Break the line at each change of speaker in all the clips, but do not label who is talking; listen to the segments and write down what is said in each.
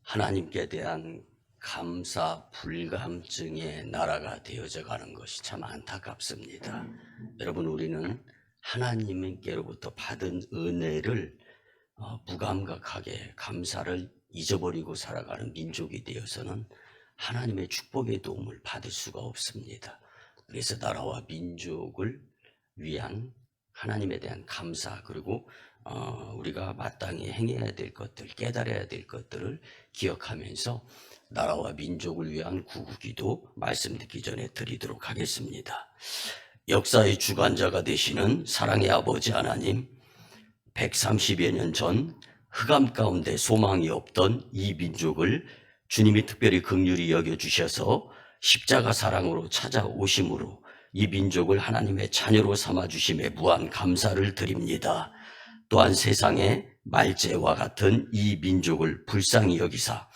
하나님께 대한 감사 불감증의 나라가 되어져 가는 것이 참 안타깝습니다. 여러분, 우리는 하나님께로부터 받은 은혜를 무감각하게 감사를 잊어버리고 살아가는 민족이 되어서는 하나님의 축복의 도움을 받을 수가 없습니다. 그래서 나라와 민족을 위한 하나님에 대한 감사, 그리고 우리가 마땅히 행해야 될 것들, 깨달아야 될 것들을 기억하면서 나라와 민족을 위한 구구기도 말씀 듣기 전에 드리도록 하겠습니다. 역사의 주관자가 되시는 사랑의 아버지 하나님, 130여 년 전 흑암 가운데 소망이 없던 이 민족을 주님이 특별히 긍휼히 여겨주셔서 십자가 사랑으로 찾아오심으로 이 민족을 하나님의 자녀로 삼아주심에 무한 감사를 드립니다. 또한 세상의 말제와 같은 이 민족을 불쌍히 여기사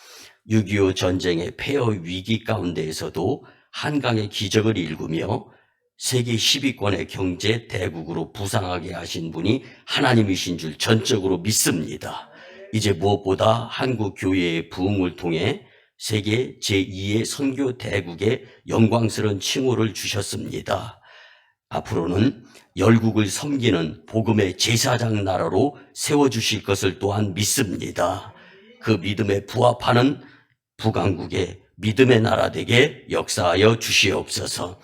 6.25 전쟁의 폐허 위기 가운데에서도 한강의 기적을 일구며 세계 10위권의 경제 대국으로 부상하게 하신 분이 하나님이신 줄 전적으로 믿습니다. 이제 무엇보다 한국 교회의 부흥을 통해 세계 제2의 선교 대국의 영광스러운 칭호를 주셨습니다. 앞으로는 열국을 섬기는 복음의 제사장 나라로 세워주실 것을 또한 믿습니다. 그 믿음에 부합하는 북왕국의 믿음의 나라 되게 역사하여 주시옵소서.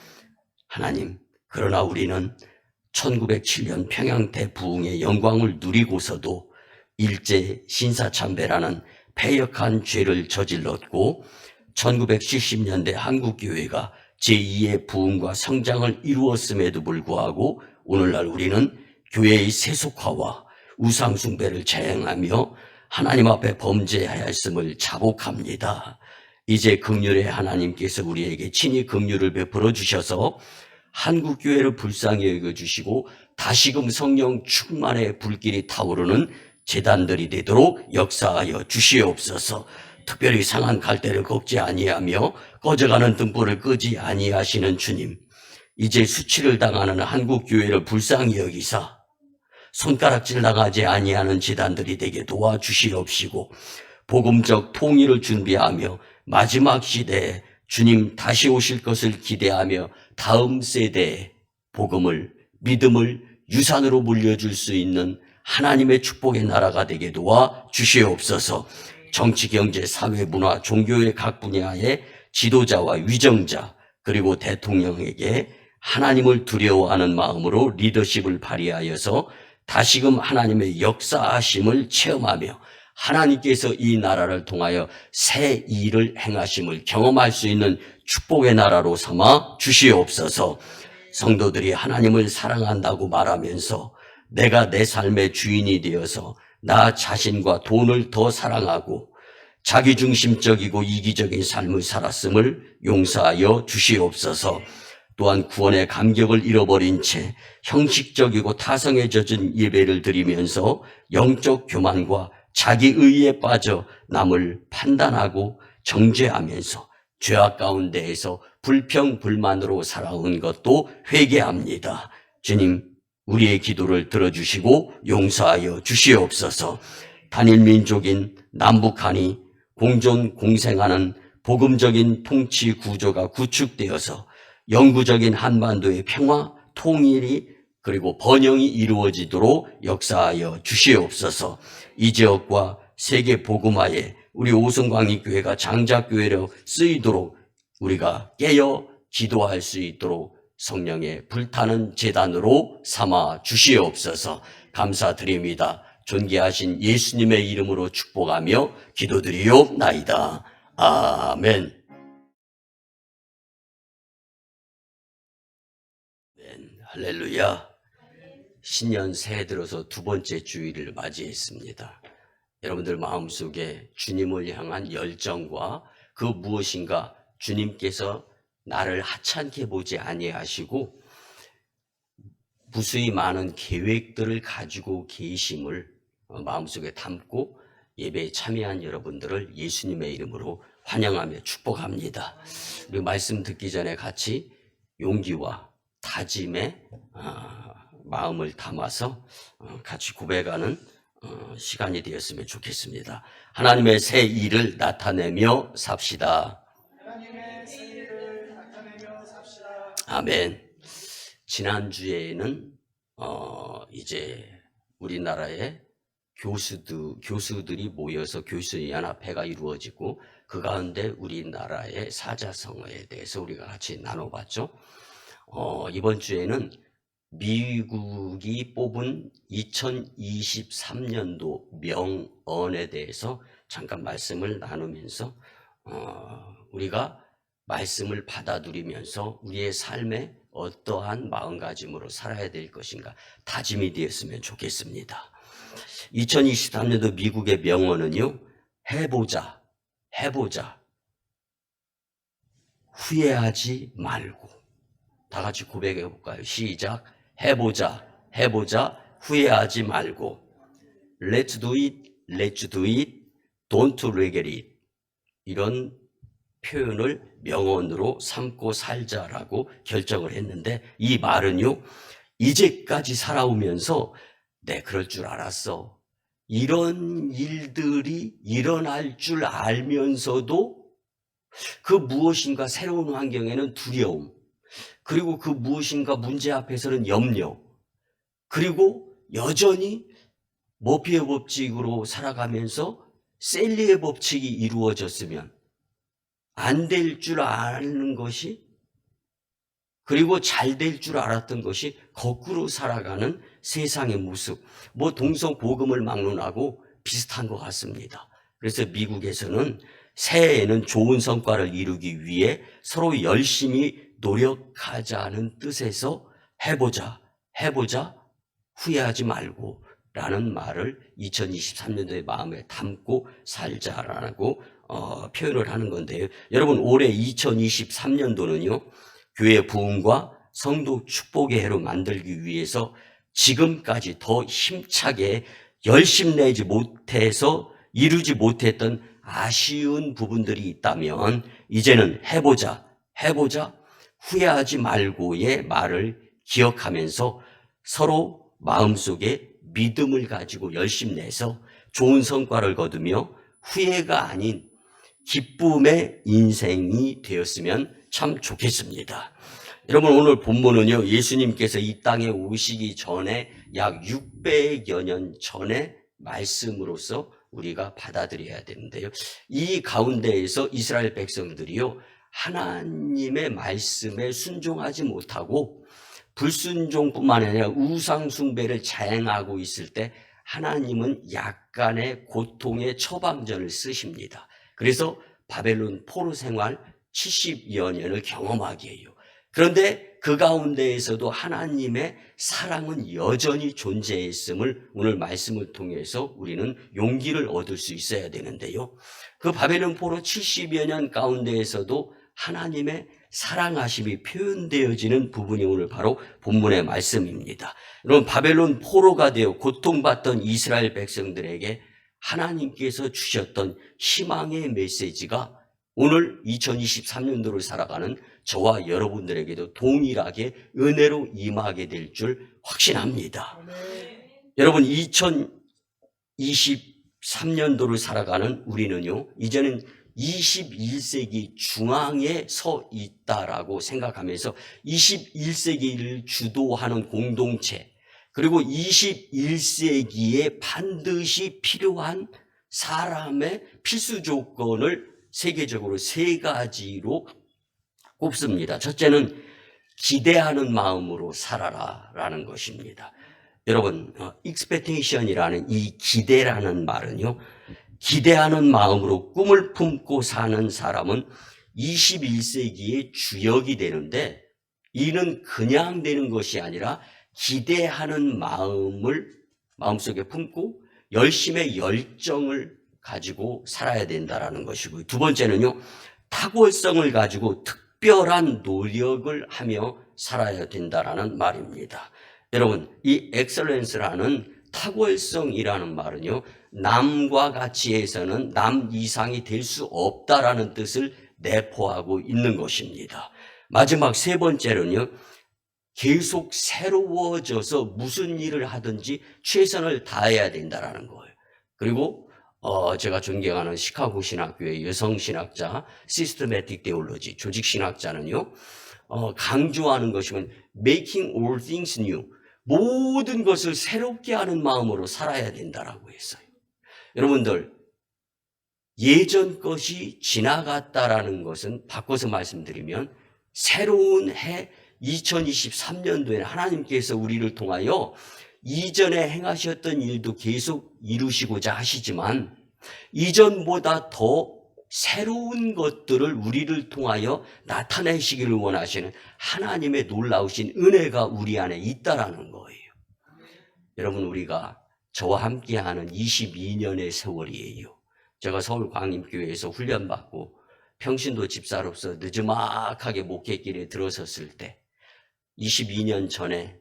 하나님, 그러나 우리는 1907년 평양 대부흥의 영광을 누리고서도 일제 신사참배라는 패역한 죄를 저질렀고 1970년대 한국교회가 제2의 부흥과 성장을 이루었음에도 불구하고 오늘날 우리는 교회의 세속화와 우상숭배를 자행하며 하나님 앞에 범죄하였음을 자복합니다. 이제 긍휼의 하나님께서 우리에게 친히 긍휼을 베풀어 주셔서 한국교회를 불쌍히 여겨주시고 다시금 성령 충만의 불길이 타오르는 제단들이 되도록 역사하여 주시옵소서. 특별히 상한 갈대를 꺾지 아니하며 꺼져가는 등불을 끄지 아니하시는 주님, 이제 수치를 당하는 한국교회를 불쌍히 여기사 손가락질 나가지 아니하는 제단들이 되게 도와주시옵시고 복음적 통일을 준비하며 마지막 시대에 주님 다시 오실 것을 기대하며 다음 세대에 복음을, 믿음을 유산으로 물려줄 수 있는 하나님의 축복의 나라가 되게 도와 주시옵소서. 정치, 경제, 사회, 문화, 종교의 각 분야의 지도자와 위정자, 그리고 대통령에게 하나님을 두려워하는 마음으로 리더십을 발휘하여서 다시금 하나님의 역사하심을 체험하며 하나님께서 이 나라를 통하여 새 일을 행하심을 경험할 수 있는 축복의 나라로 삼아 주시옵소서. 성도들이 하나님을 사랑한다고 말하면서 내가 내 삶의 주인이 되어서 나 자신과 돈을 더 사랑하고 자기중심적이고 이기적인 삶을 살았음을 용서하여 주시옵소서. 또한 구원의 감격을 잃어버린 채 형식적이고 타성에 젖은 예배를 드리면서 영적 교만과 자기의에 빠져 남을 판단하고 정죄하면서 죄악 가운데에서 불평불만으로 살아온 것도 회개합니다. 주님, 우리의 기도를 들어주시고 용서하여 주시옵소서. 단일민족인 남북한이 공존공생하는 복음적인 통치 구조가 구축되어서 영구적인 한반도의 평화, 통일이 그리고 번영이 이루어지도록 역사하여 주시옵소서. 이 지역과 세계 복음화에 우리 오성광립교회가 장작교회로 쓰이도록 우리가 깨어 기도할 수 있도록 성령의 불타는 제단으로 삼아 주시옵소서. 감사드립니다. 존귀하신 예수님의 이름으로 축복하며 기도드리옵나이다. 아멘. 할렐루야. 신년 새해 들어서 두 번째 주일을 맞이했습니다. 여러분들 마음속에 주님을 향한 열정과 그 무엇인가 주님께서 나를 하찮게 보지 아니하시고 무수히 많은 계획들을 가지고 계심을 마음속에 담고 예배에 참여한 여러분들을 예수님의 이름으로 환영하며 축복합니다. 우리 말씀 듣기 전에 같이 용기와 다짐의 마음을 담아서 같이 고백하는 시간이 되었으면 좋겠습니다. 하나님의 새 일을 나타내며 삽시다.
하나님의 새 일을 나타내며 삽시다.
아멘. 지난주에는 이제 우리나라의 교수들이 모여서 교수연합회가 이루어지고 그 가운데 우리나라의 사자성어에 대해서 우리가 같이 나눠봤죠. 이번 주에는 미국이 뽑은 2023년도 명언에 대해서 잠깐 말씀을 나누면서 우리가 말씀을 받아들이면서 우리의 삶에 어떠한 마음가짐으로 살아야 될 것인가 다짐이 되었으면 좋겠습니다. 2023년도 미국의 명언은요, 해보자, 후회하지 말고. 다 같이 고백해 볼까요? 시작. 해보자, 후회하지 말고. Let's do it, don't regret it. 이런 표현을 명언으로 삼고 살자라고 결정을 했는데, 이 말은요, 이제까지 살아오면서 그럴 줄 알았어. 이런 일들이 일어날 줄 알면서도 그 무엇인가 새로운 환경에는 두려움, 그리고 그 무엇인가 문제 앞에서는 염려, 그리고 여전히 머피의 법칙으로 살아가면서 셀리의 법칙이 이루어졌으면 안 될 줄 아는 것이, 그리고 잘 될 줄 알았던 것이 거꾸로 살아가는 세상의 모습, 동서고금을 막론하고 비슷한 것 같습니다. 그래서 미국에서는 새해에는 좋은 성과를 이루기 위해 서로 열심히 노력하자는 뜻에서 해보자, 후회하지 말고 라는 말을 2023년도의 마음에 담고 살자라고 표현을 하는 건데요. 여러분, 올해 2023년도는요, 교회 부흥과 성도 축복의 해로 만들기 위해서 지금까지 더 힘차게 열심내지 못해서 이루지 못했던 아쉬운 부분들이 있다면 이제는 해보자, 후회하지 말고의 말을 기억하면서 서로 마음속에 믿음을 가지고 열심내서 좋은 성과를 거두며 후회가 아닌 기쁨의 인생이 되었으면 참 좋겠습니다. 여러분, 오늘 본문은요, 예수님께서 이 땅에 오시기 전에 약 600여 년 전의 말씀으로서 우리가 받아들여야 되는데요. 이 가운데에서 이스라엘 백성들이요, 하나님의 말씀에 순종하지 못하고 불순종뿐만 아니라 우상 숭배를 자행하고 있을 때 하나님은 약간의 고통의 처방전을 쓰십니다. 그래서 바벨론 포로 생활 70여 년을 경험하게 해요. 그런데 그 가운데에서도 하나님의 사랑은 여전히 존재했음을 오늘 말씀을 통해서 우리는 용기를 얻을 수 있어야 되는데요. 그 바벨론 포로 70여 년 가운데에서도 하나님의 사랑하심이 표현되어지는 부분이 오늘 바로 본문의 말씀입니다. 여러분, 바벨론 포로가 되어 고통받던 이스라엘 백성들에게 하나님께서 주셨던 희망의 메시지가 오늘 2023년도를 살아가는 저와 여러분들에게도 동일하게 은혜로 임하게 될 줄 확신합니다. 여러분, 2023년도를 살아가는 우리는요, 이제는 21세기 중앙에 서 있다라고 생각하면서 21세기를 주도하는 공동체, 그리고 21세기에 반드시 필요한 사람의 필수 조건을 세계적으로 세 가지로 꼽습니다. 첫째는 기대하는 마음으로 살아라라는 것입니다. 여러분, expectation이라는 이 기대라는 말은요, 기대하는 마음으로 꿈을 품고 사는 사람은 21세기의 주역이 되는데, 이는 그냥 되는 것이 아니라 기대하는 마음을 마음속에 품고 열심의 열정을 가지고 살아야 된다라는 것이고요. 두 번째는요, 탁월성을 가지고 특별한 노력을 하며 살아야 된다라는 말입니다. 여러분, 이 엑셀런스라는 탁월성이라는 말은요, 남과 같이 해서는 남 이상이 될 수 없다라는 뜻을 내포하고 있는 것입니다. 마지막 세 번째는요, 계속 새로워져서 무슨 일을 하든지 최선을 다해야 된다라는 거예요. 그리고 제가 존경하는 시카고 신학교의 여성 신학자 시스테매틱 테올로지 조직 신학자는요, 강조하는 것이면 making all things new, 모든 것을 새롭게 하는 마음으로 살아야 된다라고 했어요. 여러분들, 예전 것이 지나갔다라는 것은 바꿔서 말씀드리면 새로운 해 2023년도에는 하나님께서 우리를 통하여 이전에 행하셨던 일도 계속 이루시고자 하시지만 이전보다 더 새로운 것들을 우리를 통하여 나타내시기를 원하시는 하나님의 놀라우신 은혜가 우리 안에 있다라는 거예요. 여러분, 우리가 저와 함께하는 22년의 세월이에요. 제가 서울 광림교회에서 훈련받고 평신도 집사로서 느지막하게 목회길에 들어섰을 때 22년 전에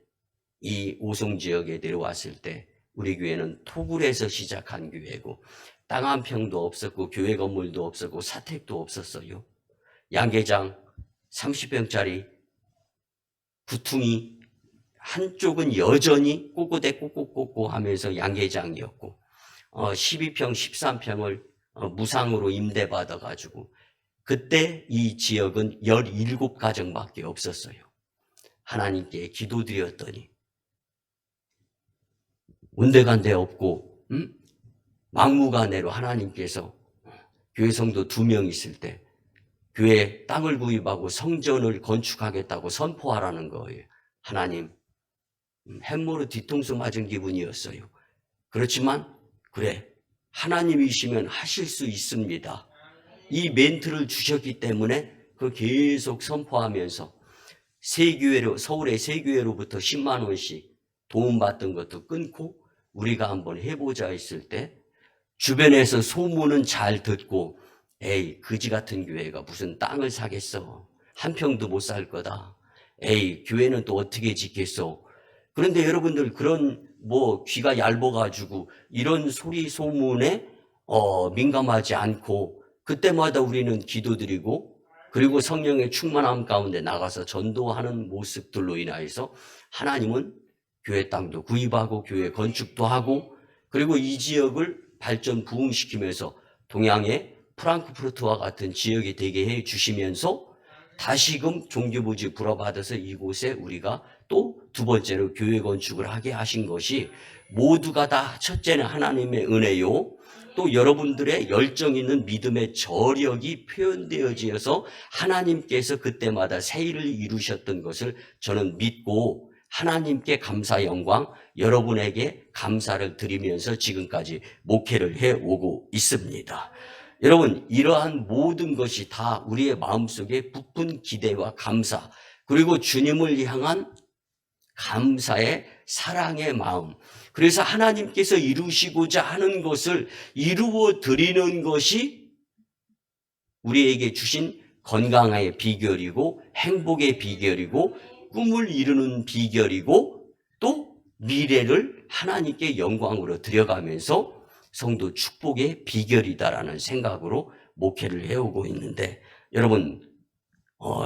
이 오송 지역에 내려왔을 때 우리 교회는 토굴에서 시작한 교회고 땅 한 평도 없었고 교회 건물도 없었고 사택도 없었어요. 양계장 30평짜리 구퉁이 한쪽은 여전히 꼬꼬대 꼬꼬꼬꼬 하면서 양계장이었고 12평 13평을 무상으로 임대받아 가지고 그때 이 지역은 17가정밖에 없었어요. 하나님께 기도드렸더니 온데간데 없고 막무가내로 하나님께서 교회 성도 2명 있을 때 교회 땅을 구입하고 성전을 건축하겠다고 선포하라는 거예요. 하나님, 햄모르 뒤통수 맞은 기분이었어요. 그렇지만 그래, 하나님이시면 하실 수 있습니다. 이 멘트를 주셨기 때문에 그 계속 선포하면서 서울의 세 교회로부터 10만 원씩 도움받던 것도 끊고 우리가 한번 해보자 했을 때 주변에서 소문은 잘 듣고 에이, 그지 같은 교회가 무슨 땅을 사겠어. 한 평도 못 살 거다. 에이, 교회는 또 어떻게 짓겠어. 그런데 여러분들 그런 귀가 얇아가지고 이런 소리 소문에 민감하지 않고 그때마다 우리는 기도드리고 그리고 성령의 충만함 가운데 나가서 전도하는 모습들로 인하여서 하나님은 교회 땅도 구입하고 교회 건축도 하고 그리고 이 지역을 발전 부흥시키면서 동양의 프랑크푸르트와 같은 지역이 되게 해 주시면서 다시금 종교부지 불어받아서 이곳에 우리가 또 2번째로 교회 건축을 하게 하신 것이 모두가 다 첫째는 하나님의 은혜요, 또 여러분들의 열정 있는 믿음의 저력이 표현되어져서 하나님께서 그때마다 새 일을 이루셨던 것을 저는 믿고 하나님께 감사 영광, 여러분에게 감사를 드리면서 지금까지 목회를 해오고 있습니다. 여러분, 이러한 모든 것이 다 우리의 마음속에 부푼 기대와 감사, 그리고 주님을 향한 감사의 사랑의 마음, 그래서 하나님께서 이루시고자 하는 것을 이루어 드리는 것이 우리에게 주신 건강의 비결이고 행복의 비결이고 꿈을 이루는 비결이고 또 미래를 하나님께 영광으로 드려가면서 성도 축복의 비결이다라는 생각으로 목회를 해오고 있는데, 여러분,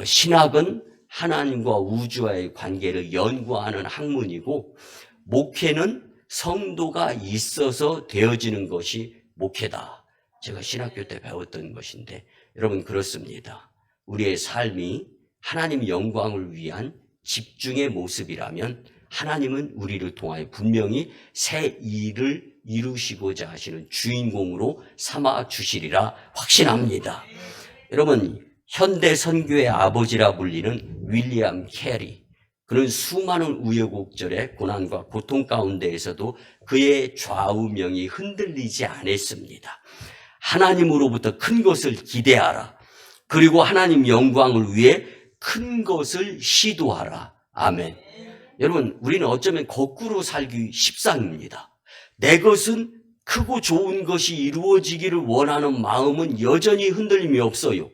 신학은 하나님과 우주와의 관계를 연구하는 학문이고 목회는 성도가 있어서 되어지는 것이 목회다. 제가 신학교 때 배웠던 것인데 여러분, 그렇습니다. 우리의 삶이 하나님 영광을 위한 집중의 모습이라면 하나님은 우리를 통하여 분명히 새 일을 이루시고자 하시는 주인공으로 삼아 주시리라 확신합니다. 여러분, 현대 선교의 아버지라 불리는 윌리엄 캐리, 그는 수많은 우여곡절의 고난과 고통 가운데에서도 그의 좌우명이 흔들리지 않았습니다. 하나님으로부터 큰 것을 기대하라. 그리고 하나님 영광을 위해 큰 것을 시도하라. 아멘. 여러분, 우리는 어쩌면 거꾸로 살기 십상입니다. 내 것은 크고 좋은 것이 이루어지기를 원하는 마음은 여전히 흔들림이 없어요.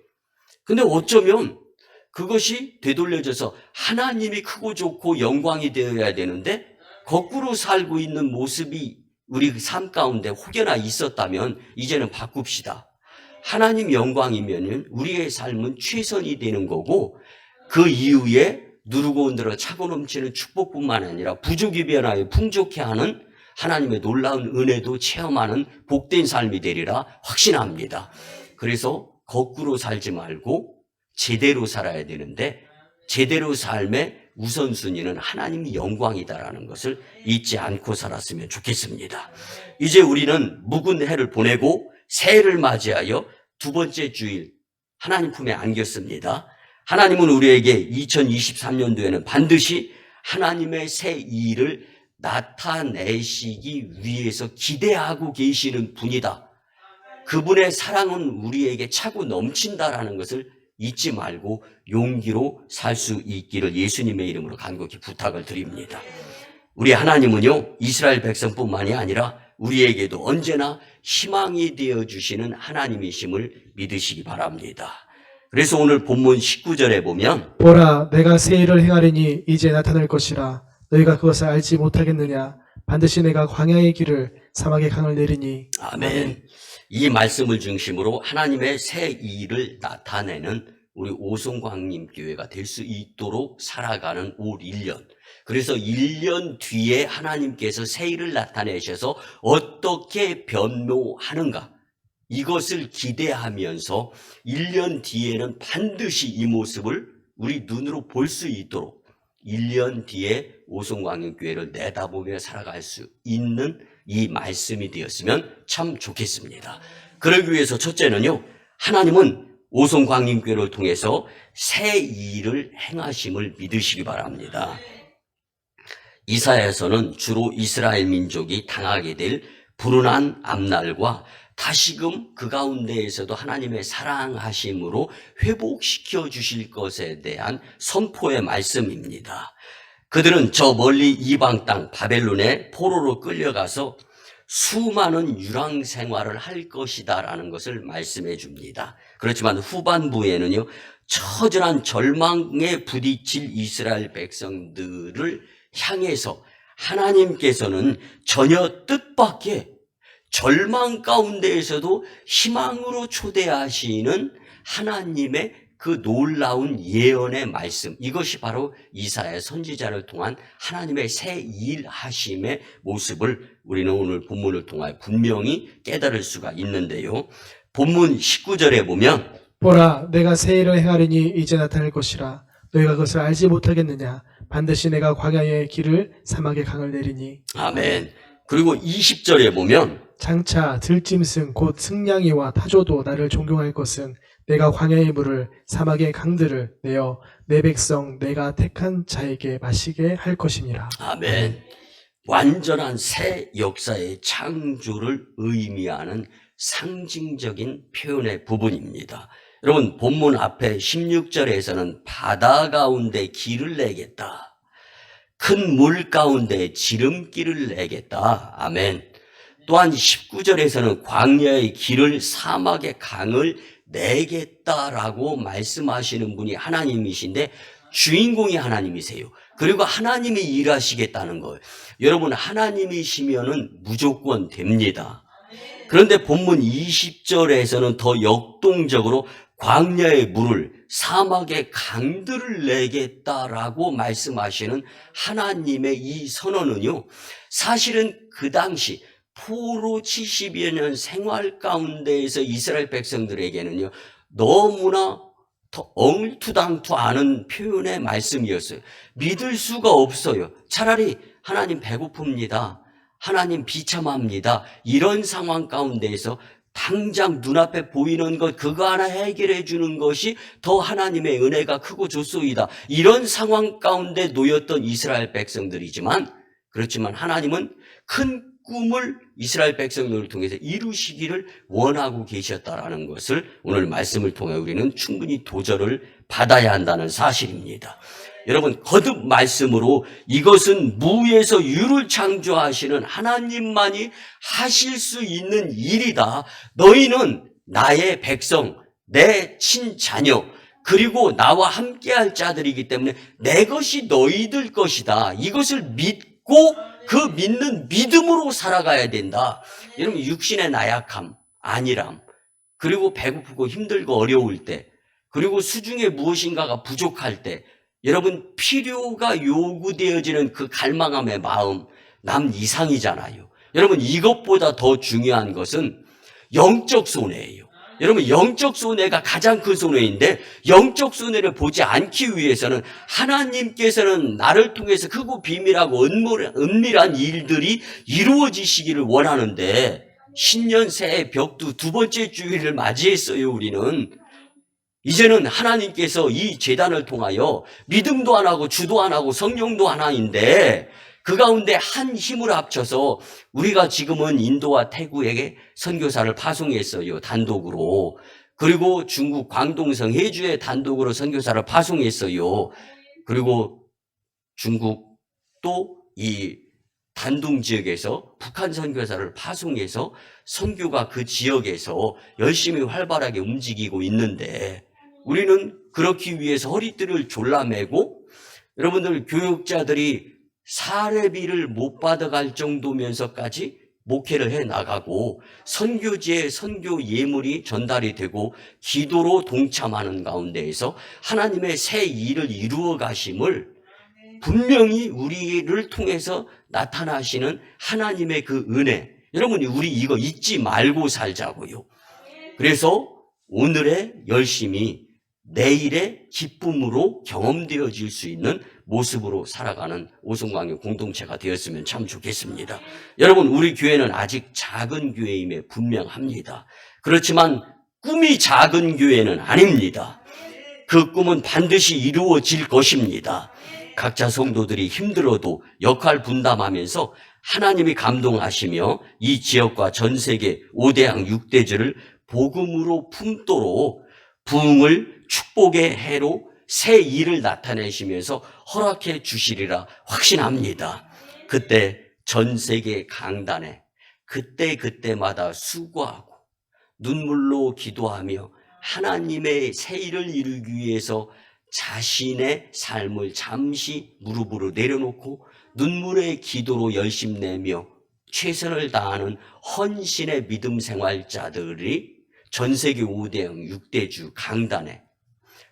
근데 어쩌면 그것이 되돌려져서 하나님이 크고 좋고 영광이 되어야 되는데 거꾸로 살고 있는 모습이 우리 삶 가운데 혹여나 있었다면 이제는 바꿉시다. 하나님 영광이면 우리의 삶은 최선이 되는 거고 그 이후에 누르고 흔들어 차고 넘치는 축복뿐만 아니라 부족이 변하여 풍족해 하는 하나님의 놀라운 은혜도 체험하는 복된 삶이 되리라 확신합니다. 그래서 거꾸로 살지 말고 제대로 살아야 되는데 제대로 삶의 우선순위는 하나님이 영광이다라는 것을 잊지 않고 살았으면 좋겠습니다. 이제 우리는 묵은 해를 보내고 새해를 맞이하여 두 번째 주일 하나님 품에 안겼습니다. 하나님은 우리에게 2023년도에는 반드시 하나님의 새 일을 나타내시기 위해서 기대하고 계시는 분이다. 그분의 사랑은 우리에게 차고 넘친다라는 것을 잊지 말고 용기로 살 수 있기를 예수님의 이름으로 간곡히 부탁을 드립니다. 우리 하나님은요, 이스라엘 백성뿐만이 아니라 우리에게도 언제나 희망이 되어주시는 하나님이심을 믿으시기 바랍니다. 그래서 오늘 본문 19절에 보면
보라, 내가 새 일을 행하리니 이제 나타날 것이라. 너희가 그것을 알지 못하겠느냐? 반드시 내가 광야의 길을 사막의 강을 내리니.
아멘. 이 말씀을 중심으로 하나님의 새 일을 나타내는 우리 오송광림교회가 될 수 있도록 살아가는 올 1년. 그래서 1년 뒤에 하나님께서 새 일을 나타내셔서 어떻게 변모하는가? 이것을 기대하면서 1년 뒤에는 반드시 이 모습을 우리 눈으로 볼 수 있도록 1년 뒤에 오송광림교회를 내다보며 살아갈 수 있는 이 말씀이 되었으면 참 좋겠습니다. 그러기 위해서 첫째는요, 하나님은 오송광림교회를 통해서 새 일을 행하심을 믿으시기 바랍니다. 이사야에서는 주로 이스라엘 민족이 당하게 될 불운한 앞날과 다시금 그 가운데에서도 하나님의 사랑하심으로 회복시켜 주실 것에 대한 선포의 말씀입니다. 그들은 저 멀리 이방 땅 바벨론의 포로로 끌려가서 수많은 유랑 생활을 할 것이다라는 것을 말씀해 줍니다. 그렇지만 후반부에는요, 처절한 절망에 부딪힐 이스라엘 백성들을 향해서 하나님께서는 전혀 뜻밖의 절망 가운데에서도 희망으로 초대하시는 하나님의 그 놀라운 예언의 말씀, 이것이 바로 이사야 선지자를 통한 하나님의 새 일하심의 모습을 우리는 오늘 본문을 통하여 분명히 깨달을 수가 있는데요. 본문 19절에 보면
보라, 내가 새 일을 행하리니 이제 나타날 것이라. 너희가 그것을 알지 못하겠느냐? 반드시 내가 광야의 길을 사막의 강을 내리니.
아멘. 그리고 20절에 보면
장차 들짐승 곧 승냥이와 타조도 나를 존경할 것은 내가 광야의 물을 사막의 강들을 내어 내 백성 내가 택한 자에게 마시게 할 것이니라.
아멘. 완전한 새 역사의 창조를 의미하는 상징적인 표현의 부분입니다. 여러분, 본문 앞에 16절에서는 바다 가운데 길을 내겠다. 큰 물 가운데 지름길을 내겠다. 아멘. 또한 19절에서는 광야의 길을 사막의 강을 내겠다라고 말씀하시는 분이 하나님이신데 주인공이 하나님이세요. 그리고 하나님이 일하시겠다는 거예요. 여러분, 하나님이시면은 무조건 됩니다. 그런데 본문 20절에서는 더 역동적으로 광야의 물을 사막의 강들을 내겠다라고 말씀하시는 하나님의 이 선언은요, 사실은 그 당시 포로 70여 년 생활 가운데에서 이스라엘 백성들에게는요, 너무나 더 엉투당투 않은 표현의 말씀이었어요. 믿을 수가 없어요. 차라리 하나님 배고픕니다. 하나님 비참합니다. 이런 상황 가운데에서 당장 눈앞에 보이는 것 그거 하나 해결해 주는 것이 더 하나님의 은혜가 크고 좋소이다. 이런 상황 가운데 놓였던 이스라엘 백성들이지만, 그렇지만 하나님은 큰 꿈을 이스라엘 백성들을 통해서 이루시기를 원하고 계셨다라는 것을 오늘 말씀을 통해 우리는 충분히 도전을 받아야 한다는 사실입니다. 여러분, 거듭 말씀으로 이것은 무에서 유를 창조하시는 하나님만이 하실 수 있는 일이다. 너희는 나의 백성, 내 친자녀, 그리고 나와 함께할 자들이기 때문에 내 것이 너희들 것이다. 이것을 믿고 그 믿는 믿음으로 살아가야 된다. 여러분, 육신의 나약함, 안일함, 그리고 배고프고 힘들고 어려울 때, 그리고 수중에 무엇인가가 부족할 때, 여러분, 필요가 요구되어지는 그 갈망함의 마음, 남 이상이잖아요. 여러분, 이것보다 더 중요한 것은 영적 손해예요. 여러분, 영적 손해가 가장 큰 손해인데, 영적 손해를 보지 않기 위해서는 하나님께서는 나를 통해서 크고 비밀하고 은밀한 일들이 이루어지시기를 원하는데, 신년 새해 벽두 두 번째 주일을 맞이했어요. 우리는 이제는 하나님께서 이 제단을 통하여 믿음도 안 하고 주도 안 하고 성령도 하나인데, 그 가운데 한 힘을 합쳐서 우리가 지금은 인도와 태국에게 선교사를 파송했어요. 단독으로. 그리고 중국 광동성 해주에 단독으로 선교사를 파송했어요. 그리고 중국 또 이 단둥 지역에서 북한 선교사를 파송해서 선교가 그 지역에서 열심히 활발하게 움직이고 있는데, 우리는 그렇기 위해서 허리띠를 졸라매고, 여러분들 교육자들이 사례비를 못 받아갈 정도면서까지 목회를 해 나가고, 선교지에 선교 예물이 전달이 되고 기도로 동참하는 가운데에서 하나님의 새 일을 이루어 가심을 분명히 우리를 통해서 나타나시는 하나님의 그 은혜, 여러분, 우리 이거 잊지 말고 살자고요. 그래서 오늘의 열심이 내일의 기쁨으로 경험되어질 수 있는 모습으로 살아가는 오송광역 공동체가 되었으면 참 좋겠습니다. 여러분, 우리 교회는 아직 작은 교회임에 분명합니다. 그렇지만 꿈이 작은 교회는 아닙니다. 그 꿈은 반드시 이루어질 것입니다. 각자 성도들이 힘들어도 역할 분담하면서 하나님이 감동하시며 이 지역과 전 세계 5대양 6대주를 복음으로 품도록 부흥을 축복의 해로 새 일을 나타내시면서 허락해 주시리라 확신합니다. 그때 전 세계 강단에 그때마다 수고하고 눈물로 기도하며 하나님의 새 일을 이루기 위해서 자신의 삶을 잠시 무릎으로 내려놓고 눈물의 기도로 열심내며 최선을 다하는 헌신의 믿음 생활자들이 전 세계 5대양 6대주 강단에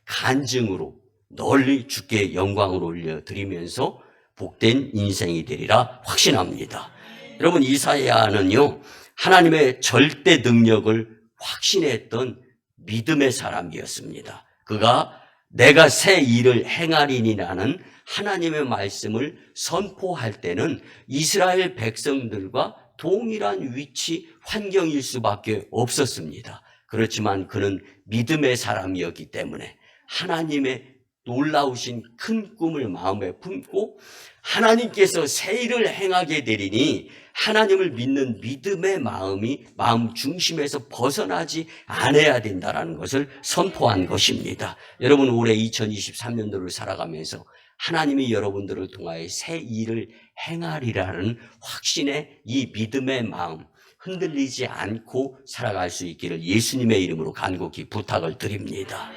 간증으로 널리 주께 영광을 올려드리면서 복된 인생이 되리라 확신합니다. 여러분, 이사야는요, 하나님의 절대 능력을 확신했던 믿음의 사람이었습니다. 그가 내가 새 일을 행하리니라는 하나님의 말씀을 선포할 때는 이스라엘 백성들과 동일한 위치, 환경일 수밖에 없었습니다. 그렇지만 그는 믿음의 사람이었기 때문에 하나님의 놀라우신 큰 꿈을 마음에 품고 하나님께서 새 일을 행하게 되리니 하나님을 믿는 믿음의 마음이 마음 중심에서 벗어나지 않아야 된다는 것을 선포한 것입니다. 여러분, 올해 2023년도를 살아가면서 하나님이 여러분들을 통하여 새 일을 행하리라는 확신의 이 믿음의 마음 흔들리지 않고 살아갈 수 있기를 예수님의 이름으로 간곡히 부탁을 드립니다.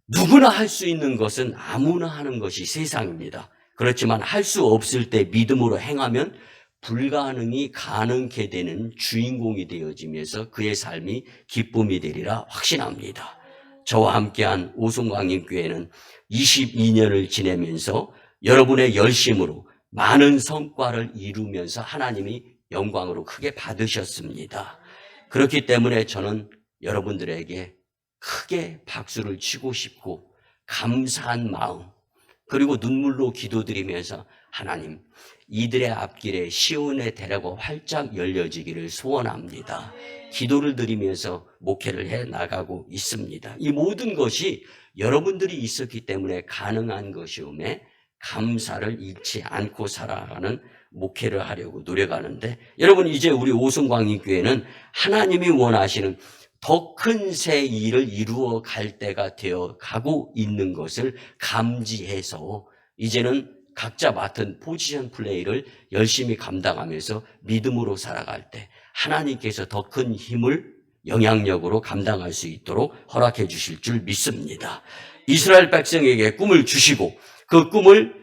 누구나 할 수 있는 것은 아무나 하는 것이 세상입니다. 그렇지만 할 수 없을 때 믿음으로 행하면 불가능이 가능케 되는 주인공이 되어지면서 그의 삶이 기쁨이 되리라 확신합니다. 저와 함께한 오송광역교회는 22년을 지내면서 여러분의 열심으로 많은 성과를 이루면서 하나님이 영광으로 크게 받으셨습니다. 그렇기 때문에 저는 여러분들에게 크게 박수를 치고 싶고 감사한 마음, 그리고 눈물로 기도드리면서 하나님, 이들의 앞길에 시온의 대라고 활짝 열려지기를 소원합니다. 기도를 드리면서 목회를 해 나가고 있습니다. 이 모든 것이 여러분들이 있었기 때문에 가능한 것이오매 감사를 잃지 않고 살아가는 목회를 하려고 노력하는데, 여러분, 이제 우리 오송광역교회는 하나님이 원하시는 더 큰 새 일을 이루어 갈 때가 되어 가고 있는 것을 감지해서 이제는 각자 맡은 포지션 플레이를 열심히 감당하면서 믿음으로 살아갈 때 하나님께서 더 큰 힘을 영향력으로 감당할 수 있도록 허락해 주실 줄 믿습니다. 이스라엘 백성에게 꿈을 주시고 그 꿈을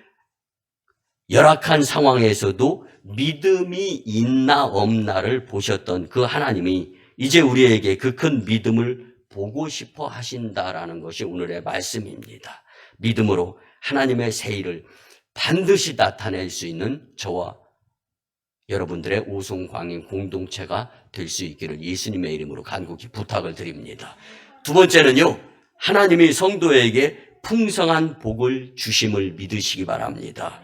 열악한 상황에서도 믿음이 있나 없나를 보셨던 그 하나님이 이제 우리에게 그 큰 믿음을 보고 싶어 하신다라는 것이 오늘의 말씀입니다. 믿음으로 하나님의 새 일을 반드시 나타낼 수 있는 저와 여러분들의 오송광인 공동체가 될 수 있기를 예수님의 이름으로 간곡히 부탁을 드립니다. 두 번째는요, 하나님이 성도에게 풍성한 복을 주심을 믿으시기 바랍니다.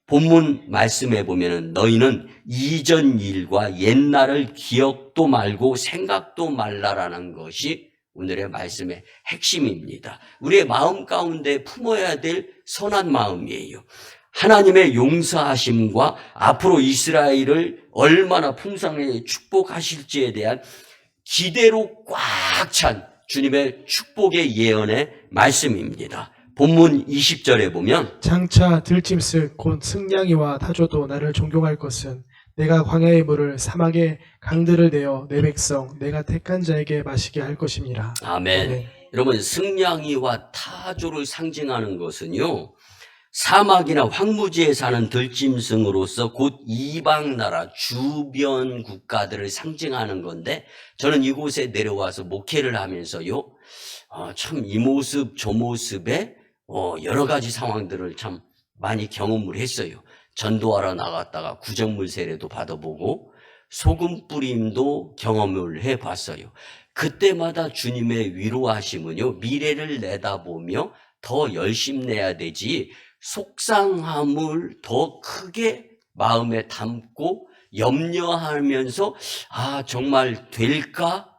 본문 말씀에 보면은 너희는 이전 일과 옛날을 기억도 말고 생각도 말라라는 것이 오늘의 말씀의 핵심입니다. 우리의 마음 가운데 품어야 될 선한 마음이에요. 하나님의 용서하심과 앞으로 이스라엘을 얼마나 풍성하게 축복하실지에 대한 기대로 꽉 찬 주님의 축복의 예언의 말씀입니다. 본문 20절에 보면
장차 들짐승 곧 승냥이와 타조도 나를 존경할 것은 내가 광야의 물을 사막의 강들을 내어 내 백성 내가 택한 자에게 마시게 할 것임이라.
아멘.
아멘.
여러분, 승냥이와 타조를 상징하는 것은요, 사막이나 황무지에 사는 들짐승으로서 곧 이방 나라 주변 국가들을 상징하는 건데, 저는 이곳에 내려와서 목회를 하면서요, 참 이 모습 저 모습에 여러 가지 상황들을 참 많이 경험을 했어요. 전도하러 나갔다가 구정물 세례도 받아보고 소금 뿌림도 경험을 해봤어요. 그때마다 주님의 위로하심은요, 미래를 내다보며 더 열심히 내야 되지 속상함을 더 크게 마음에 담고 염려하면서 정말 될까?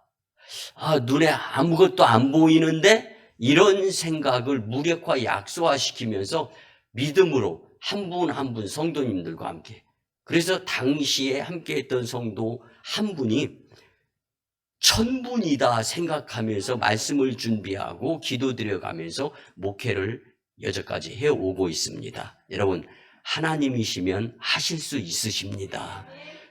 눈에 아무것도 안 보이는데 이런 생각을 무력화 약소화시키면서 믿음으로 한 분 한 분 성도님들과 함께, 그래서 당시에 함께했던 성도 한 분이 천분이다 생각하면서 말씀을 준비하고 기도드려가면서 목회를 여태까지 해오고 있습니다. 여러분, 하나님이시면 하실 수 있으십니다.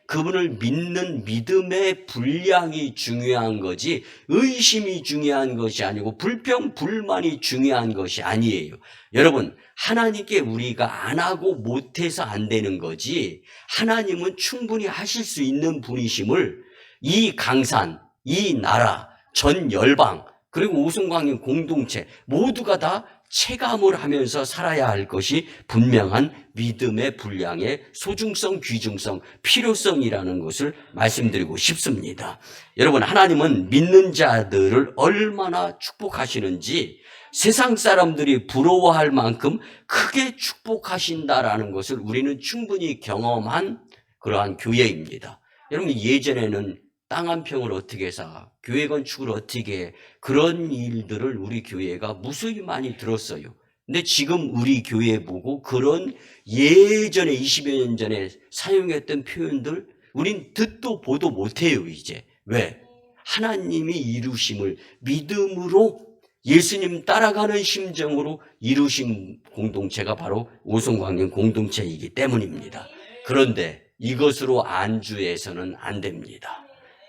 그분을 믿는 믿음의 분량이 중요한 거지 의심이 중요한 것이 아니고 불평, 불만이 중요한 것이 아니에요. 여러분, 하나님께 우리가 안 하고 못해서 안 되는 거지 하나님은 충분히 하실 수 있는 분이심을 이 강산, 이 나라, 전 열방, 그리고 오송광인 공동체 모두가 다 체감을 하면서 살아야 할 것이 분명한 믿음의 분량의 소중성, 귀중성, 필요성이라는 것을 말씀드리고 싶습니다. 여러분, 하나님은 믿는 자들을 얼마나 축복하시는지 세상 사람들이 부러워할 만큼 크게 축복하신다라는 것을 우리는 충분히 경험한 그러한 교회입니다. 여러분, 예전에는 땅 한 평을 어떻게 사, 교회 건축을 어떻게 해, 그런 일들을 우리 교회가 무수히 많이 들었어요. 근데 지금 우리 교회 보고 그런 예전에 20여 년 전에 사용했던 표현들 우린 듣도 보도 못해요 이제. 왜? 하나님이 이루심을 믿음으로 예수님 따라가는 심정으로 이루신 공동체가 바로 오송광인 공동체이기 때문입니다. 그런데 이것으로 안주해서는 안 됩니다.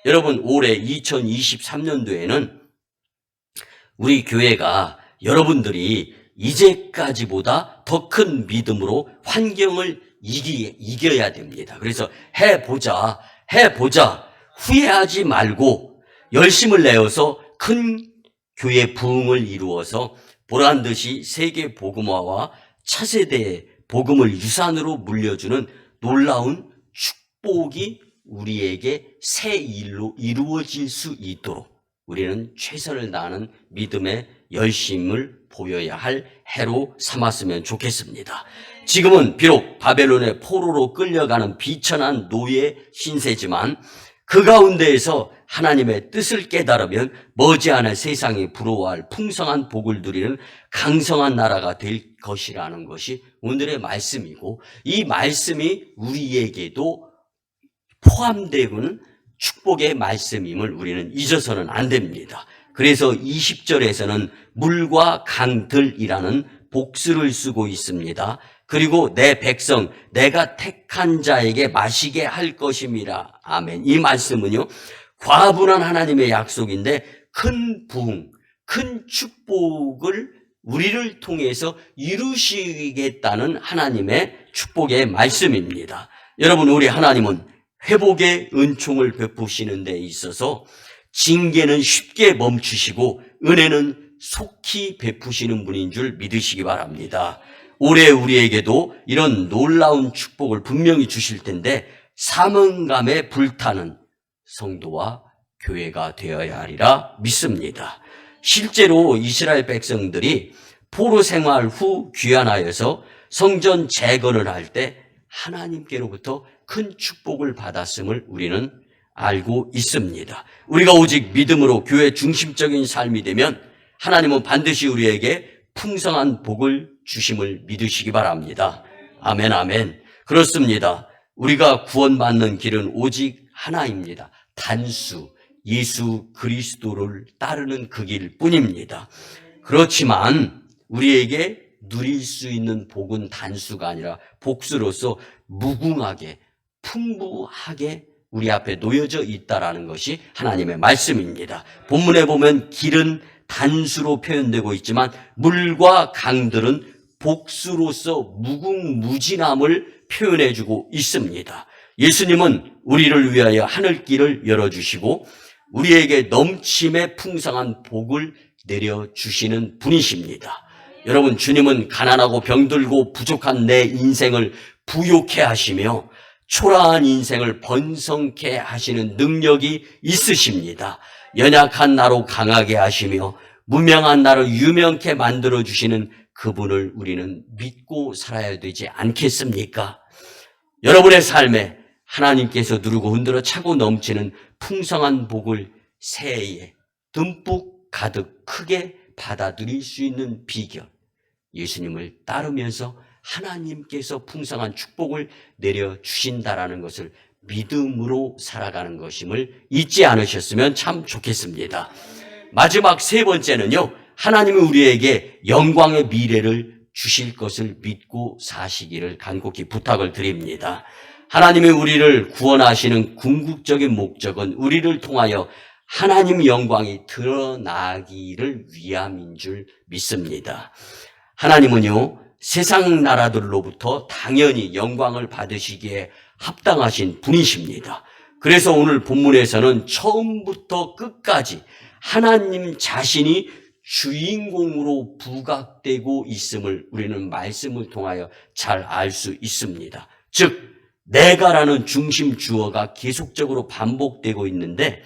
여러분, 올해 2023년도에는 우리 교회가 여러분들이 이제까지보다 더 큰 믿음으로 환경을 이겨야 됩니다. 그래서 해보자. 후회하지 말고 열심을 내어서 큰 교회 부흥을 이루어서 보란듯이 세계 복음화와 차세대의 복음을 유산으로 물려주는 놀라운 축복이 우리에게 새 일로 이루어질 수 있도록 우리는 최선을 다하는 믿음의 열심을 보여야 할 해로 삼았으면 좋겠습니다. 지금은 비록 바벨론의 포로로 끌려가는 비천한 노예 신세지만 그 가운데에서 하나님의 뜻을 깨달으면 머지않아 세상이 부러워할 풍성한 복을 누리는 강성한 나라가 될 것이라는 것이 오늘의 말씀이고, 이 말씀이 우리에게도 포함되고는 축복의 말씀임을 우리는 잊어서는 안 됩니다. 그래서 20절에서는 물과 강들이라는 복수를 쓰고 있습니다. 그리고 내 백성, 내가 택한 자에게 마시게 할 것임이라. 아멘. 이 말씀은요, 과분한 하나님의 약속인데 큰 부흥, 큰 축복을 우리를 통해서 이루시겠다는 하나님의 축복의 말씀입니다. 여러분, 우리 하나님은 회복의 은총을 베푸시는 데 있어서 징계는 쉽게 멈추시고 은혜는 속히 베푸시는 분인 줄 믿으시기 바랍니다. 올해 우리에게도 이런 놀라운 축복을 분명히 주실 텐데 사명감에 불타는 성도와 교회가 되어야 하리라 믿습니다. 실제로 이스라엘 백성들이 포로 생활 후 귀환하여서 성전 재건을 할 때 하나님께로부터 큰 축복을 받았음을 우리는 알고 있습니다. 우리가 오직 믿음으로 교회 중심적인 삶이 되면 하나님은 반드시 우리에게 풍성한 복을 주심을 믿으시기 바랍니다. 아멘, 아멘. 그렇습니다. 우리가 구원받는 길은 오직 하나입니다. 단수, 예수 그리스도를 따르는 그 길뿐입니다. 그렇지만 우리에게 누릴 수 있는 복은 단수가 아니라 복수로서 무궁하게 풍부하게 우리 앞에 놓여져 있다라는 것이 하나님의 말씀입니다. 본문에 보면 길은 단수로 표현되고 있지만 물과 강들은 복수로서 무궁무진함을 표현해주고 있습니다. 예수님은 우리를 위하여 하늘길을 열어주시고 우리에게 넘침의 풍성한 복을 내려주시는 분이십니다. 여러분, 주님은 가난하고 병들고 부족한 내 인생을 부욕해 하시며 초라한 인생을 번성케 하시는 능력이 있으십니다. 연약한 나로 강하게 하시며 무명한 나를 유명케 만들어주시는 그분을 우리는 믿고 살아야 되지 않겠습니까? 여러분의 삶에 하나님께서 누르고 흔들어 차고 넘치는 풍성한 복을 새해에 듬뿍 가득 크게 받아들일 수 있는 비결, 예수님을 따르면서 하나님께서 풍성한 축복을 내려주신다라는 것을 믿음으로 살아가는 것임을 잊지 않으셨으면 참 좋겠습니다. 마지막 세 번째는요, 하나님이 우리에게 영광의 미래를 주실 것을 믿고 사시기를 간곡히 부탁을 드립니다. 하나님이 우리를 구원하시는 궁극적인 목적은 우리를 통하여 하나님 영광이 드러나기를 위함인 줄 믿습니다. 하나님은요, 세상 나라들로부터 당연히 영광을 받으시기에 합당하신 분이십니다. 그래서 오늘 본문에서는 처음부터 끝까지 하나님 자신이 주인공으로 부각되고 있음을 우리는 말씀을 통하여 잘 알 수 있습니다. 즉, 내가라는 중심 주어가 계속적으로 반복되고 있는데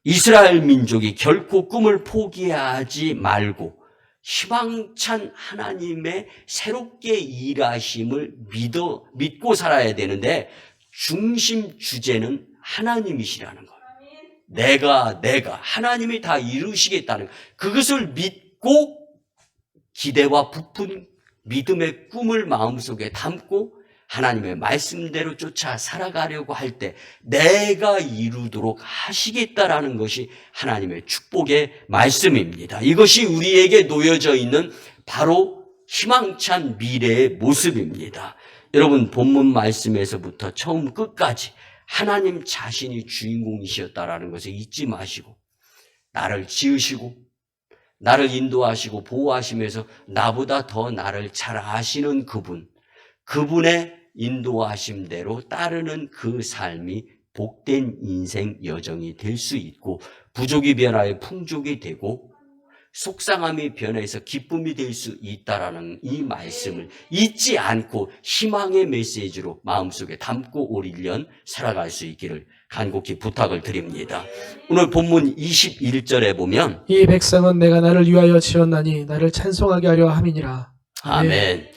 이스라엘 민족이 결코 꿈을 포기하지 말고 희망찬 하나님의 새롭게 일하심을 믿고 살아야 되는데 중심 주제는 하나님이시라는 거예요. 내가 하나님이 다 이루시겠다는 그것을 믿고 기대와 부푼 믿음의 꿈을 마음속에 담고 하나님의 말씀대로 쫓아 살아가려고 할 때 내가 이루도록 하시겠다라는 것이 하나님의 축복의 말씀입니다. 이것이 우리에게 놓여져 있는 바로 희망찬 미래의 모습입니다. 여러분, 본문 말씀에서부터 처음 끝까지 하나님 자신이 주인공이셨다라는 것을 잊지 마시고 나를 지으시고 나를 인도하시고 보호하시면서 나보다 더 나를 잘 아시는 그분의 인도하심대로 따르는 그 삶이 복된 인생 여정이 될 수 있고 부족이 변하여 풍족이 되고 속상함이 변해서 기쁨이 될 수 있다라는 이 말씀을 잊지 않고 희망의 메시지로 마음속에 담고 올 1년 살아갈 수 있기를 간곡히 부탁을 드립니다. 오늘 본문 21절에 보면
이 백성은 내가 나를 위하여 지었나니 나를 찬송하게 하려 함이니라.
아멘.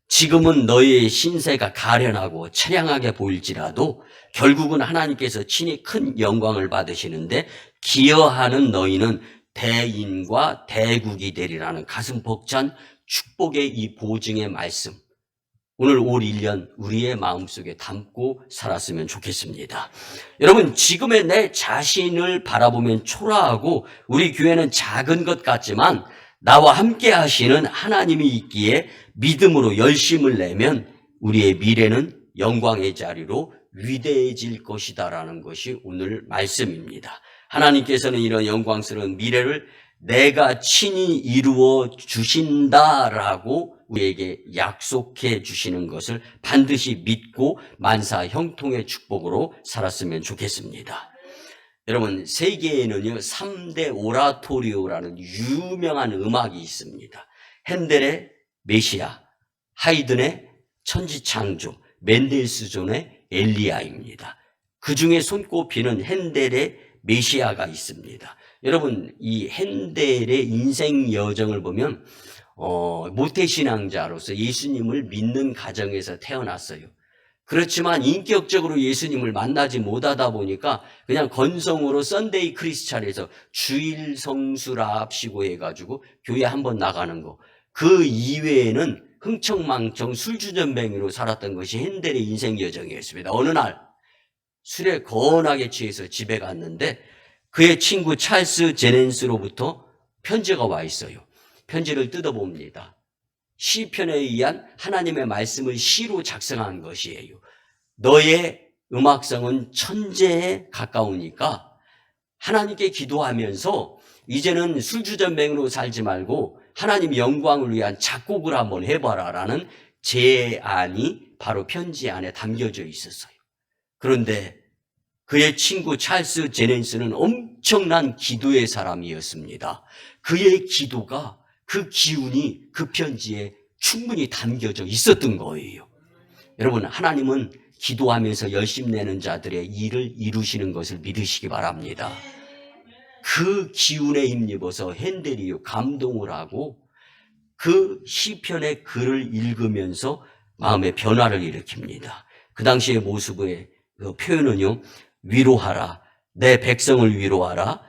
지금은 너희의 신세가 가련하고 처량하게 보일지라도 결국은 하나님께서 친히 큰 영광을 받으시는데 기여하는 너희는 대인과 대국이 되리라는 가슴 벅찬 축복의 이 보증의 말씀, 오늘 올 1년 우리의 마음속에 담고 살았으면 좋겠습니다. 여러분, 지금의 내 자신을 바라보면 초라하고 우리 교회는 작은 것 같지만 나와 함께 하시는 하나님이 있기에 믿음으로 열심을 내면 우리의 미래는 영광의 자리로 위대해질 것이다라는 것이 오늘 말씀입니다. 하나님께서는 이런 영광스러운 미래를 내가 친히 이루어 주신다라고 우리에게 약속해 주시는 것을 반드시 믿고 만사 형통의 축복으로 살았으면 좋겠습니다. 여러분, 세계에는요 3대 오라토리오라는 유명한 음악이 있습니다. 핸델의 메시아, 하이든의 천지창조, 맨델스존의 엘리야입니다. 그 중에 손꼽히는 핸델의 메시아가 있습니다. 여러분, 이 핸델의 인생 여정을 보면 모태신앙자로서 예수님을 믿는 가정에서 태어났어요. 그렇지만 인격적으로 예수님을 만나지 못하다 보니까 그냥 건성으로 썬데이 크리스찬에서 주일 성수랍시고 해가지고 교회 한번 나가는 거, 그 이외에는 흥청망청 술주전뱅이로 살았던 것이 핸델의 인생 여정이었습니다. 어느 날 술에 거나게 취해서 집에 갔는데 그의 친구 찰스 제넨스로부터 편지가 와 있어요. 편지를 뜯어봅니다. 시편에 의한 하나님의 말씀을 시로 작성한 것이에요. 너의 음악성은 천재에 가까우니까 하나님께 기도하면서 이제는 술주전뱅이로 살지 말고 하나님 영광을 위한 작곡을 한번 해봐라 라는 제안이 바로 편지 안에 담겨져 있었어요. 그런데 그의 친구 찰스 제넨스는 엄청난 기도의 사람이었습니다. 그의 기도가, 그 기운이 그 편지에 충분히 담겨져 있었던 거예요. 여러분, 하나님은 기도하면서 열심 내는 자들의 일을 이루시는 것을 믿으시기 바랍니다. 그 기운에 힘입어서 핸델이 감동을 하고 그 시편의 글을 읽으면서 마음의 변화를 일으킵니다. 그 당시의 모습의 그 표현은요, 위로하라, 내 백성을 위로하라,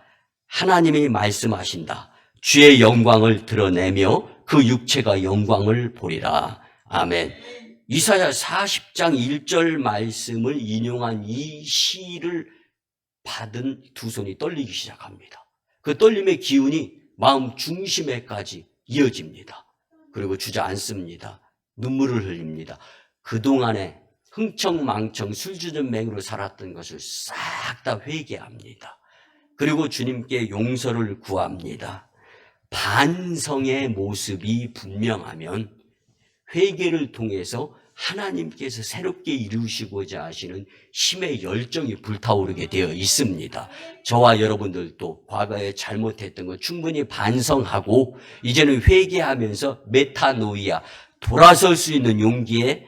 하나님이 말씀하신다, 주의 영광을 드러내며 그 육체가 영광을 보리라. 아멘. 이사야 40장 1절 말씀을 인용한 이 시를 받은 두 손이 떨리기 시작합니다. 그 떨림의 기운이 마음 중심에까지 이어집니다. 그리고 주저앉습니다. 눈물을 흘립니다. 그동안에 흥청망청 술주전맹으로 살았던 것을 싹 다 회개합니다. 그리고 주님께 용서를 구합니다. 반성의 모습이 분명하면 회개를 통해서 하나님께서 새롭게 이루시고자 하시는 힘의 열정이 불타오르게 되어 있습니다. 저와 여러분들도 과거에 잘못했던 것 충분히 반성하고 이제는 회개하면서 메타노이아, 돌아설 수 있는 용기의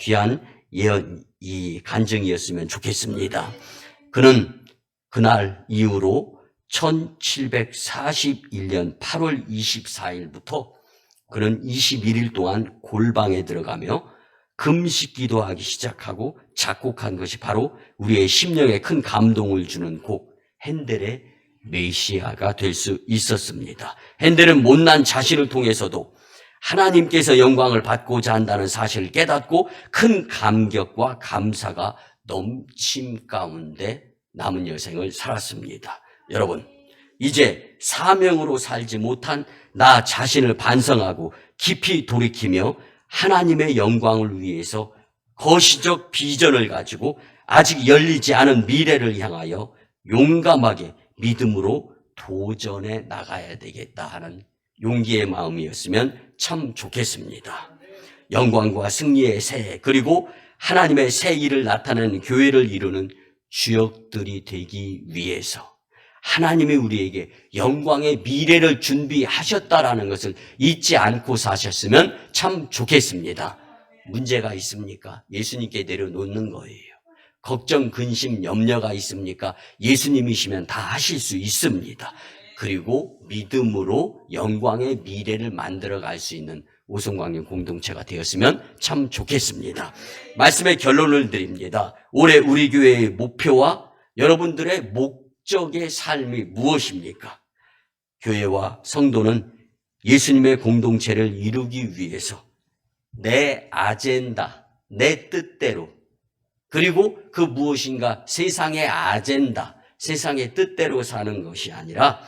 귀한 이 간증이었으면 좋겠습니다. 그는 그날 이후로 1741년 8월 24일부터 그는 21일 동안 골방에 들어가며 금식 기도하기 시작하고 작곡한 것이 바로 우리의 심령에 큰 감동을 주는 곡 핸델의 메시아가 될 수 있었습니다. 핸델은 못난 자신을 통해서도 하나님께서 영광을 받고자 한다는 사실을 깨닫고 큰 감격과 감사가 넘침 가운데 남은 여생을 살았습니다. 여러분, 이제 사명으로 살지 못한 나 자신을 반성하고 깊이 돌이키며 하나님의 영광을 위해서 거시적 비전을 가지고 아직 열리지 않은 미래를 향하여 용감하게 믿음으로 도전해 나가야 되겠다 하는 용기의 마음이었으면 참 좋겠습니다. 영광과 승리의 새, 그리고 하나님의 새 일을 나타내는 교회를 이루는 주역들이 되기 위해서 하나님이 우리에게 영광의 미래를 준비하셨다라는 것을 잊지 않고 사셨으면 참 좋겠습니다. 문제가 있습니까? 예수님께 내려놓는 거예요. 걱정, 근심, 염려가 있습니까? 예수님이시면 다 하실 수 있습니다. 그리고 믿음으로 영광의 미래를 만들어갈 수 있는 오송광림 공동체가 되었으면 참 좋겠습니다. 말씀의 결론을 드립니다. 올해 우리 교회의 목표와 여러분들의 목적의 삶이 무엇입니까? 교회와 성도는 예수님의 공동체를 이루기 위해서 내 아젠다, 내 뜻대로, 그리고 그 무엇인가 세상의 아젠다, 세상의 뜻대로 사는 것이 아니라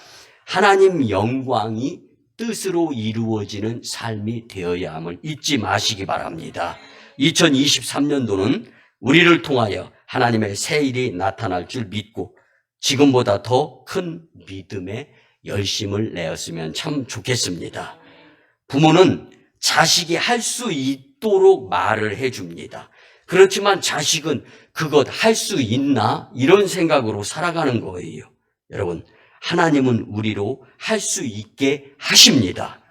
하나님 영광이 뜻으로 이루어지는 삶이 되어야 함을 잊지 마시기 바랍니다. 2023년도는 우리를 통하여 하나님의 새 일이 나타날 줄 믿고 지금보다 더 큰 믿음의 열심을 내었으면 참 좋겠습니다. 부모는 자식이 할 수 있도록 말을 해줍니다. 그렇지만 자식은 그것 할 수 있나? 이런 생각으로 살아가는 거예요. 여러분, 하나님은 우리로 할 수 있게 하십니다.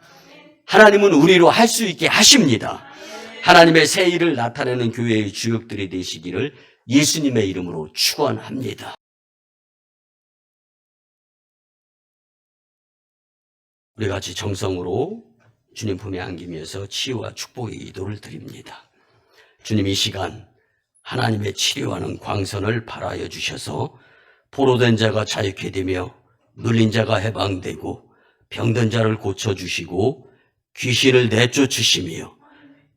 하나님은 우리로 할 수 있게 하십니다. 하나님의 새 일을 나타내는 교회의 주역들이 되시기를 예수님의 이름으로 축원합니다. 우리 같이 정성으로 주님 품에 안기면서 치유와 축복의 기도를 드립니다. 주님, 이 시간 하나님의 치료하는 광선을 발하여 주셔서 포로된 자가 자유케 되며 눌린 자가 해방되고 병든 자를 고쳐주시고 귀신을 내쫓으시며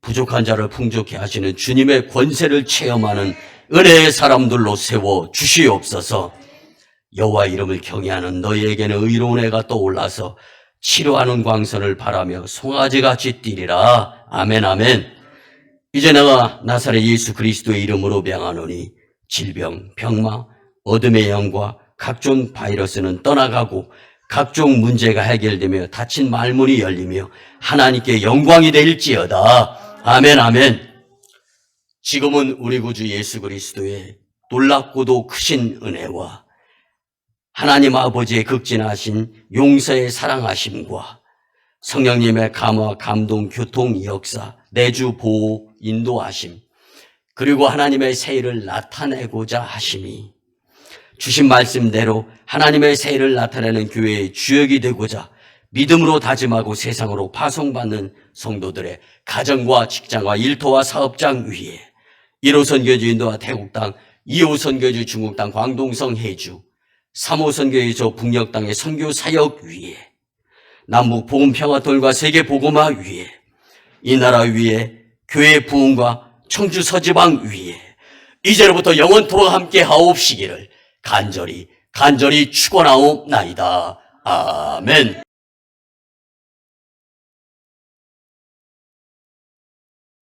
부족한 자를 풍족케 하시는 주님의 권세를 체험하는 은혜의 사람들로 세워 주시옵소서. 여호와 이름을 경외하는 너희에게는 의로운 해가 떠올라서 치료하는 광선을 바라며 송아지같이 뛰리라. 아멘, 아멘. 이제 내가 나사렛 예수 그리스도의 이름으로 명하노니 질병, 병마, 어둠의 영과 각종 바이러스는 떠나가고 각종 문제가 해결되며 닫힌 말문이 열리며 하나님께 영광이 될지어다. 아멘, 아멘. 지금은 우리 구주 예수 그리스도의 놀랍고도 크신 은혜와 하나님 아버지의 극진하신 용서의 사랑하심과 성령님의 감화, 감동, 교통, 역사, 내주, 보호, 인도하심, 그리고 하나님의 새 일을 나타내고자 하심이 주신 말씀대로 하나님의 새 일을 나타내는 교회의 주역이 되고자 믿음으로 다짐하고 세상으로 파송받는 성도들의 가정과 직장과 일터와 사업장 위에 1호 선교주 인도와 태국땅, 2호 선교주 중국땅, 광동성 해주, 3호 선교주 저 북녘 땅의 선교 사역 위에 남북 복음 평화통일과 세계 복음화 위에 이 나라 위에 교회 부흥과 청주 서지방 위에 이제로부터 영원토록 함께 하옵시기를 간절히 축원하옵나이다. 아멘.